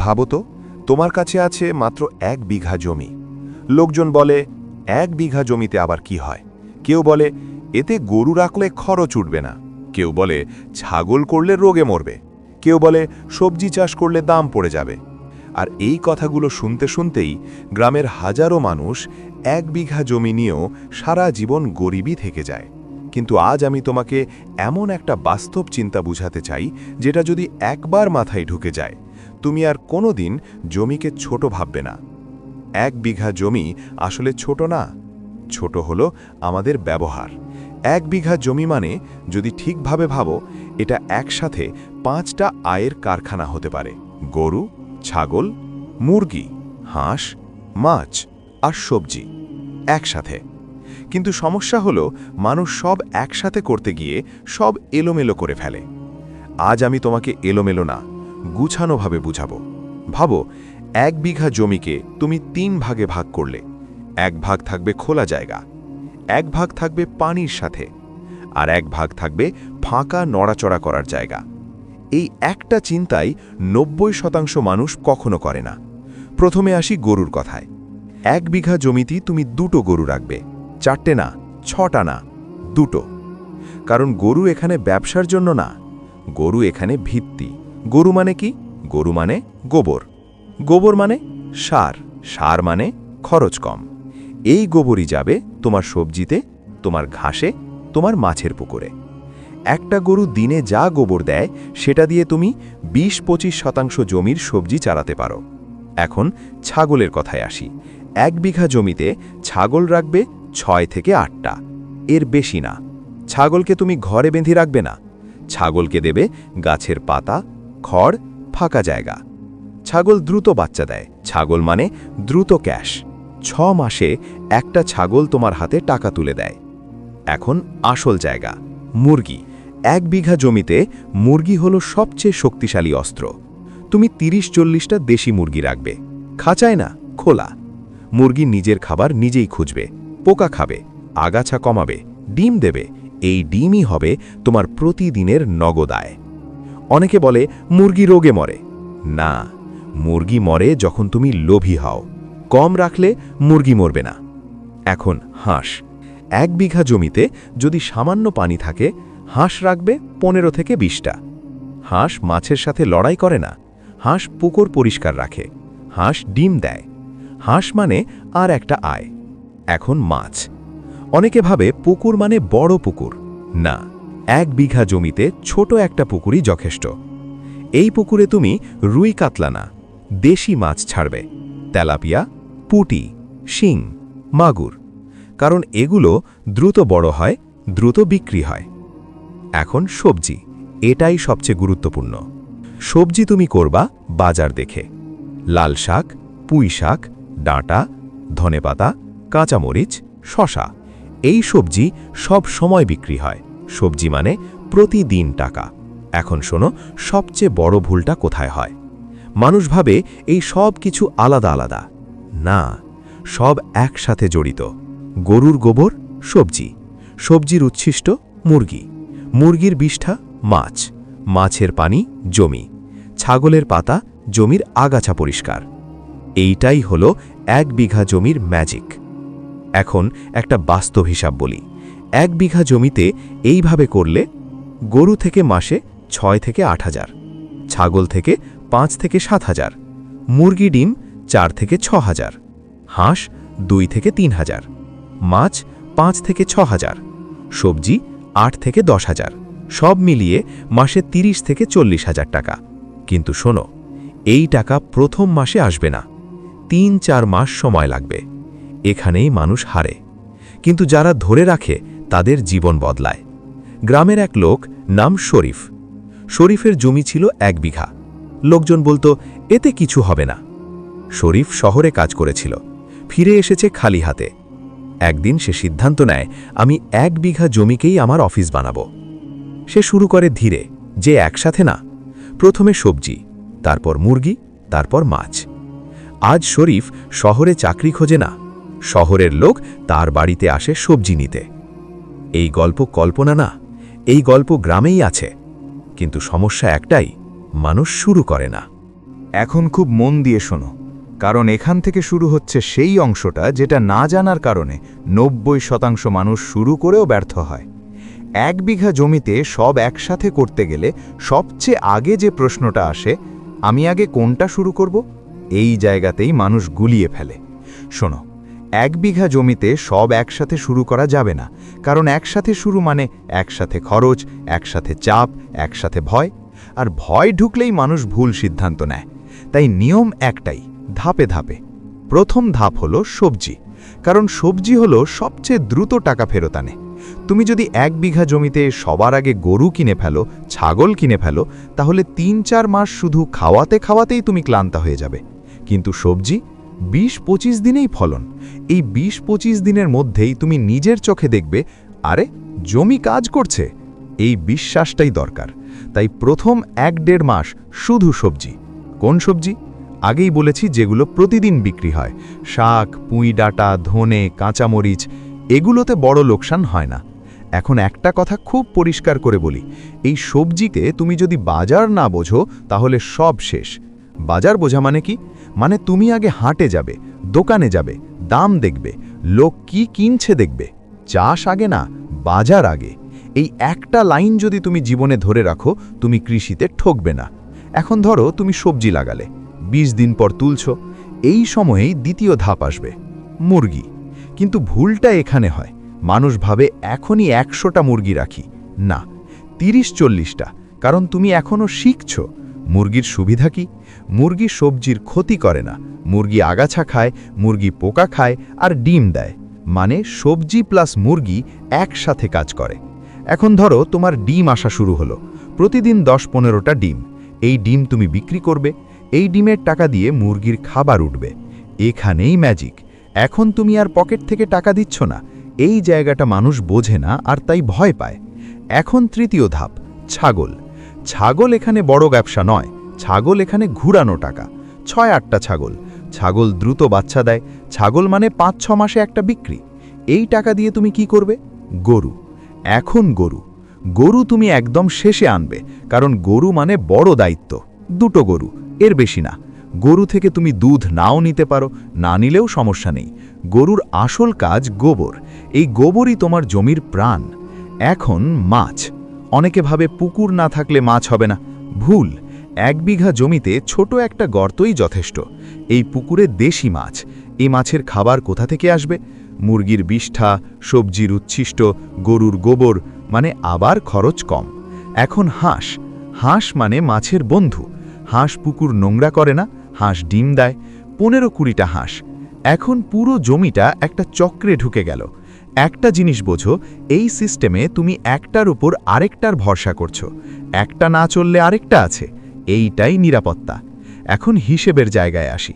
ভাবো তো, তোমার কাছে আছে মাত্র 1 বিঘা জমি। লোকজন বলে 1 বিঘা জমিতে আবার কি হয়? কেউ বলে এতে গরু রাখলে খরচ উঠবে না, কেউ বলে ছাগল করলে রোগে মরবে, কেউ বলে সবজি চাষ করলে দাম পড়ে যাবে। আর এই কথাগুলো শুনতে শুনতেই গ্রামের হাজারো মানুষ 1 বিঘা জমি নিয়েও সারা জীবন গরিবই থেকে যায়। কিন্তু আজ আমি তোমাকে এমন একটা বাস্তব চিন্তা বুঝাতে চাই, যেটা যদি একবার মাথায় ঢুকে যায়, তুমি আর কোনোদিন জমিকে ছোট ভাববে না। 1 বিঘা জমি আসলে ছোট না, ছোট হলো আমাদের ব্যবহার। 1 বিঘা জমি মানে, যদি ঠিকভাবে ভাবো, এটা একসাথে 5টা আয়ের কারখানা হতে পারে। গরু, ছাগল, মুরগি, হাঁস, মাছ আর সবজি একসাথে। কিন্তু সমস্যা হলো, মানুষ সব একসাথে করতে গিয়ে সব এলোমেলো করে ফেলে। আজ আমি তোমাকে এলোমেলো না, গুছানোভাবে বুঝাবো। ভাবো, 1 বিঘা জমিকে তুমি 3 ভাগে ভাগ করলে। 1 ভাগ থাকবে খোলা জায়গা, 1 ভাগ থাকবে পানির সাথে, আর 1 ভাগ থাকবে ফাঁকা নড়াচড়া করার জায়গা। এই একটা চিন্তাই 90% মানুষ কখনো করে না। প্রথমে আসি গরুর কথায়। 1 বিঘা জমিতে তুমি 2টো গরু রাখবে, 4টে না, 6টা না, 2টো। কারণ গরু এখানে ব্যবসার জন্য না, গরু এখানে ভিত্তি। গরু মানে কি? গরু মানে গোবর, গোবর মানে সার, সার মানে খরচ কম। এই গোবরই যাবে তোমার সবজিতে, তোমার ঘাসে, তোমার মাছের পুকুরে। একটা গরু দিনে যা গোবর দেয়, সেটা দিয়ে তুমি 20-25% জমির সবজি চালাতে পারো। এখন ছাগলের কথায় আসি। 1 বিঘা জমিতে ছাগল রাখবে 6 থেকে 8টা, এর বেশি না। ছাগলকে তুমি ঘরে বেঁধে রাখবে না, ছাগলকে দেবে গাছের পাতা, খড়, ফাঁকা জায়গা। ছাগল দ্রুত বাচ্চা দেয়, ছাগল মানে দ্রুত ক্যাশ। 6 মাসে একটা ছাগল তোমার হাতে টাকা তুলে দেয়। এখন আসল জায়গা, মুরগি। 1 বিঘা জমিতে মুরগি হলো সবচেয়ে শক্তিশালী অস্ত্র। তুমি 30-40টা দেশি মুরগি রাখবে, খাঁচায় না, খোলা। মুরগি নিজের খাবার নিজেই খুঁজবে, পোকা খাবে, আগাছা কমাবে, ডিম দেবে। এই ডিমই হবে তোমার প্রতিদিনের নগদ আয়। অনেকে বলে মুরগি রোগে মরে। না, মুরগি মরে যখন তুমি লোভী হও। কম রাখলে মুরগি মরবে না। এখন হাঁস। 1 বিঘা জমিতে যদি সামান্য পানি থাকে, হাঁস রাখবে 15 থেকে 20টা। হাঁস মাছের সাথে লড়াই করে না, হাঁস পুকুর পরিষ্কার রাখে, হাঁস ডিম দেয়। হাঁস মানে আর একটা আয়। এখন মাছ। অনেকে ভাবে পুকুর মানে বড় পুকুর। না, 1 বিঘা জমিতে ছোট একটা পুকুরই যথেষ্ট। এই পুকুরে তুমি রুই কাতলা না, দেশি মাছ ছাড়বে, তেলাপিয়া, পুঁটি, শিং, মাগুর। কারণ এগুলো দ্রুত বড় হয়, দ্রুত বিক্রি হয়। এখন সবজি, এটাই সবচেয়ে গুরুত্বপূর্ণ। সবজি তুমি করবা বাজার দেখে। লাল শাক, পুঁই শাক, ডাঁটা, ধনেপাতা, কাঁচামরিচ, শশা। এই সবজি সব সময় বিক্রি হয়। সবজি মানে প্রতিদিন টাকা। এখন শোনো, সবচেয়ে বড় ভুলটা কোথায় হয়। মানুষ ভাবে এই সব কিছু আলাদা আলাদা। না, সব একসাথে জড়িত। গরুর গোবর সবজি, সবজির উচ্ছিষ্ট মুরগি, মুরগির বিষ্ঠা মাছ, মাছের পানি জমি, ছাগলের পাতা জমির আগাছা পরিষ্কার। এইটাই হলো 1 বিঘা জমির ম্যাজিক। এখন একটা বাস্তব হিসাব বলি। 1 বিঘা জমিতে এইভাবে করলে গরু থেকে মাসে 6 থেকে 8,000, ছাগল থেকে 5 থেকে 7,000, মুরগি ডিম 4 থেকে 6,000, হাঁস 2 থেকে 3,000, মাছ 5 থেকে 6,000, সবজি 8 থেকে 10,000। সব মিলিয়ে মাসে 30 থেকে 40,000 টাকা। কিন্তু শোনো, এই টাকা প্রথম মাসে আসবে না, 3-4 মাস সময় লাগবে। এখানেই মানুষ হারে। কিন্তু যারা ধরে রাখে তাদের জীবন বদলায়। গ্রামের এক লোক, নাম শরীফ। শরীফের জমি ছিল 1 বিঘা। লোকজন বলতো এতে কিছু হবে না। শরীফ শহরে কাজ করেছিল, ফিরে এসেছে খালি হাতে। একদিন সে সিদ্ধান্ত নেয়, আমি 1 বিঘা জমিকেই আমার অফিস বানাবো। সে শুরু করে ধীরে, যে একসাথে না। প্রথমে সবজি, তারপর মুরগি, তারপর মাছ। আজ শরীফ শহরে চাকরি খোঁজে না, শহরের লোক তার বাড়িতে আসে সবজি নিতে। এই গল্প কল্পনা না, এই গল্প গ্রামেই আছে। কিন্তু সমস্যা একটাই, মানুষ শুরু করে না। এখন খুব মন দিয়ে শোনো, কারণ এখান থেকে শুরু হচ্ছে সেই অংশটা যেটা না জানার কারণে 90% মানুষ শুরু করেও ব্যর্থ হয়। 1 বিঘা জমিতে সব একসাথে করতে গেলে সবচেয়ে আগে যে প্রশ্নটা আসে, আমি আগে কোনটা শুরু করব? এই জায়গাতেই মানুষ গুলিয়ে ফেলে। শোনো, 1 বিঘা জমিতে সব একসাথে শুরু করা যাবে না, কারণ একসাথে শুরু মানে একসাথে খরচ, একসাথে চাপ, একসাথে ভয়, আর ভয় ঢুকলেই মানুষ ভুল সিদ্ধান্ত নেয়। তাই নিয়ম একটাই, ধাপে ধাপে। প্রথম ধাপ হলো সবজি, কারণ সবজি হলো সবচেয়ে দ্রুত টাকা ফেরত আনে। তুমি যদি 1 বিঘা জমিতে সবার আগে গরু কিনে ফেলো, ছাগল কিনে ফেলো, তাহলে 3-4 মাস শুধু খাওয়াতে খাওয়াতেই তুমি ক্লান্ত হয়ে যাবে। কিন্তু সবজি 20-25 দিনেই ফলন। এই 20-25 দিনের মধ্যেই তুমি নিজের চোখে দেখবে, আরে জমি কাজ করছে। এই বিশ্বাসটাই দরকার। তাই প্রথম 1-1.5 মাস শুধু সবজি। কোন সবজি? আগেই বলেছি যেগুলো প্রতিদিন বিক্রি হয়, শাক, পুঁই ডাঁটা, ধনে, কাঁচামরিচ, এগুলোতে বড় লোকসান হয় না। এখন একটা কথা খুব পরিষ্কার করে বলি, এই সবজিতে তুমি যদি বাজার না বোঝো তাহলে সব শেষ। বাজার বোঝা মানে কি? মানে তুমি আগে হাটে যাবে, দোকানে যাবে, দাম দেখবে, লোক কি কিনছে দেখবে। চাষ আগে না, বাজার আগে। এই একটা লাইন যদি তুমি জীবনে ধরে রাখো, তুমি কৃষিতে ঠকবে না। এখন ধরো তুমি সবজি লাগালে, 20 দিন পর তুলছ, এই সময়েই দ্বিতীয় ধাপ আসবে, মুরগি। কিন্তু ভুলটা এখানে হয়, মানুষ ভাবে এখনই 100টা মুরগি রাখি। না, 30-40টা, কারণ তুমি এখনও শিখছ। মুরগির সুবিধা কি? মুরগি সবজির ক্ষতি করে না, মুরগি আগাছা খায়, মুরগি পোকা খায় আর ডিম দেয়, মানে সবজি প্লাস মুরগি একসাথে কাজ করে। এখন ধরো তোমার ডিম আসা শুরু হলো, প্রতিদিন 10-15টা ডিম। এই ডিম তুমি বিক্রি করবে, এই ডিমের টাকা দিয়ে মুরগির খাবার উঠবে। এখানেই ম্যাজিক। এখন তুমি আর পকেট থেকে টাকা দিচ্ছ না, এই জায়গাটা মানুষ বোঝে না আর তাই ভয় পায়। এখন তৃতীয় ধাপ, ছাগল। ছাগল এখানে বড় ব্যবসা নয়, ছাগল এখানে ঘুরানো টাকা। 6-8টা ছাগল, ছাগল দ্রুত বাচ্চা দেয়, ছাগল মানে 5-6 মাসে একটা বিক্রি। এই টাকা দিয়ে তুমি কি করবে? গরু। এখন গরু তুমি একদম শেষে আনবে, কারণ গরু মানে বড় দায়িত্ব। 2টো গরু, এর বেশি না। গরু থেকে তুমি দুধ নাও নিতে পারো, না নিলেও সমস্যা নেই। গরুর আসল কাজ গোবর, এই গোবরই তোমার জমির প্রাণ। এখন মাছ। অনেকে ভাবে পুকুর না থাকলে মাছ হবে না, ভুল। 1 বিঘা জমিতে ছোট একটা গর্তই যথেষ্ট। এই পুকুরে দেশি মাছ। এই মাছের খাবার কোথা থেকে আসবে? মুরগির বিষ্ঠা, সবজির উচ্ছিষ্ট, গরুর গোবর, মানে আবার খরচ কম। এখন হাঁস মানে মাছের বন্ধু। হাঁস পুকুর নোংরা করে না, হাঁস ডিম দেয়, 15-20টা হাঁস। এখন পুরো জমিটা একটা চক্রে ঢুকে গেল। একটা জিনিস বোঝো, এই সিস্টেমে তুমি একটার উপর আরেকটার ভরসা করছো, একটা না চললে আরেকটা আছে। এইটাই নিরাপত্তা। এখন হিসেবের জায়গায় আসি।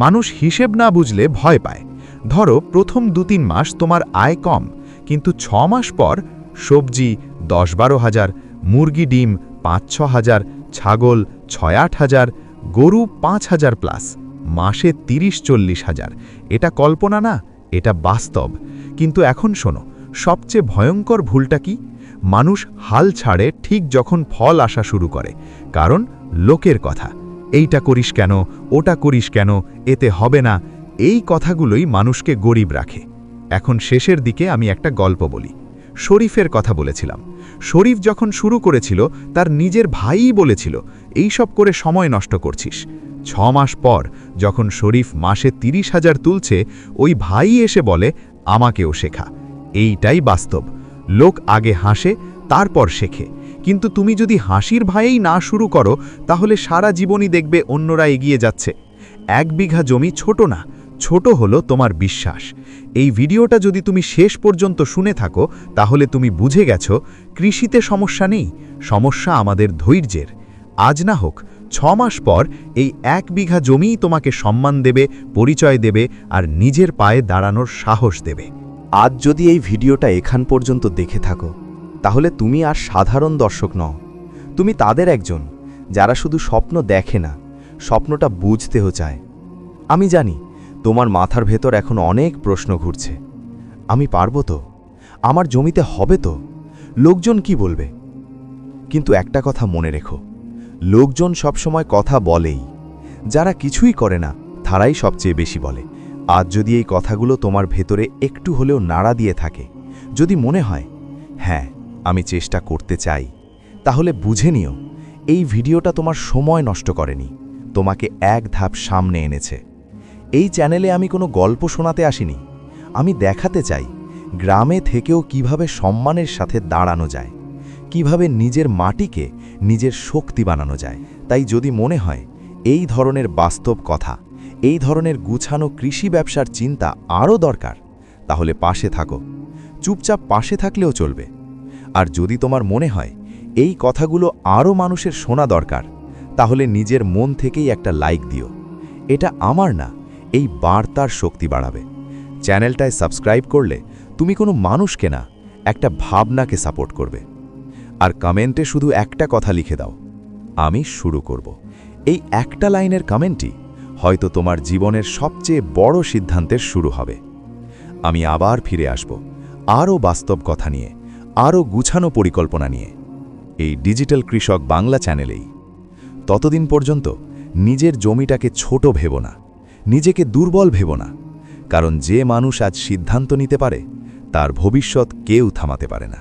মানুষ হিসেব না বুঝলে ভয় পায়। ধরো প্রথম 2-3 মাস তোমার আয় কম, কিন্তু 6 মাস পর সবজি 10-12 হাজার, মুরগি ডিম 5-6 হাজার, ছাগল 6-8 হাজার, গরু 5 হাজার প্লাস, মাসে 30-40 হাজার। এটা কল্পনা না, এটা বাস্তব। কিন্তু এখন শোনো, সবচেয়ে ভয়ঙ্কর ভুলটা কি? মানুষ হাল ছাড়ে ঠিক যখন ফল আসা শুরু করে, কারণ লোকের কথা। এইটা করিস কেন, ওটা করিস কেন, এতে হবে না, এই কথাগুলোই মানুষকে গরিব রাখে। এখন শেষের দিকে আমি একটা গল্প বলি। শরীফের কথা বলেছিলাম। শরীফ যখন শুরু করেছিল, তার নিজের ভাইই বলেছিল, এইসব করে সময় নষ্ট করছিস। 6 মাস পর যখন শরীফ মাসে 30,000 তুলছে, ওই ভাই এসে বলে, আমাকেও শেখা। এইটাই বাস্তব। লোক আগে হাসে, তারপর শেখে। কিন্তু তুমি যদি হাসির ভয়েই না শুরু করো, তাহলে সারা জীবনই দেখবে অন্যরা এগিয়ে যাচ্ছে। 1 বিঘা জমি ছোট না, ছোট হলো তোমার বিশ্বাস। এই ভিডিওটা যদি তুমি শেষ পর্যন্ত শুনে থাকো, তাহলে তুমি বুঝে গেছো কৃষিতে সমস্যা নেই, সমস্যা আমাদের ধৈর্যের। আজ না হোক, 6 মাস পর এই 1 বিঘা জমিই তোমাকে সম্মান দেবে, পরিচয় দেবে আর নিজের পায়ে দাঁড়ানোর সাহস দেবে। আজ যদি এই ভিডিওটা এখান পর্যন্ত দেখে থাকো, তাহলে তুমি আর সাধারণ দর্শক নও, তুমি তাদের একজন যারা শুধু স্বপ্ন দেখে না, স্বপ্নটা বুঝতেও চায়। আমি জানি তোমার মাথার ভেতর এখন অনেক প্রশ্ন ঘুরছে। আমি পারবো তো? আমার জমিতে হবে তো? লোকজন কি বলবে? কিন্তু একটা কথা মনে রেখো, লোকজন সবসময় কথা বলেই, যারা কিছুই করে না তারাই সবচেয়ে বেশি বলে। আজ যদি এই কথাগুলো তোমার ভেতরে একটু হলেও নাড়া দিয়ে থাকে, যদি মনে হয় হ্যাঁ আমি চেষ্টা করতে চাই, তাহলে বুঝে নিও এই ভিডিওটা তোমার সময় নষ্ট করেনি, তোমাকে এক ধাপ সামনে এনেছে। এই চ্যানেলে আমি কোনো গল্প শোনাতে আসিনি, আমি দেখাতে চাই গ্রামে থেকেও কিভাবে সম্মানের সাথে দাঁড়ানো যায়, কিভাবে নিজের মাটিকে নিজের শক্তি বানানো যায়। তাই যদি মনে হয় এই ধরনের বাস্তব কথা, এই ধরনের গুছানো কৃষি ব্যবসার চিন্তা আরও দরকার, তাহলে পাশে থাকো। চুপচাপ পাশে থাকলেও চলবে। আর যদি তোমার মনে হয় এই কথাগুলো আরও মানুষের শোনা দরকার, তাহলে নিজের মন থেকেই একটা লাইক দিও। এটা আমার না, এই বার্তার শক্তি বাড়াবে। চ্যানেলটায় সাবস্ক্রাইব করলে তুমি কোনো মানুষকে না, একটা ভাবনাকে সাপোর্ট করবে। আর কমেন্টে শুধু একটা কথা লিখে দাও, আমি শুরু করব। এই একটা লাইনের কমেন্টই হয়তো তোমার জীবনের সবচেয়ে বড় সিদ্ধান্তের শুরু হবে। আমি আবার ফিরে আসব আরও বাস্তব কথা নিয়ে, আরও গুছানো পরিকল্পনা নিয়ে, এই ডিজিটাল কৃষক বাংলা চ্যানেলেই। ততদিন পর্যন্ত নিজের জমিটাকে ছোট ভেবো না, নিজেকে দুর্বল ভেবো না, কারণ যে মানুষ আজ সিদ্ধান্ত নিতে পারে তার ভবিষ্যৎ কেউ থামাতে পারে না।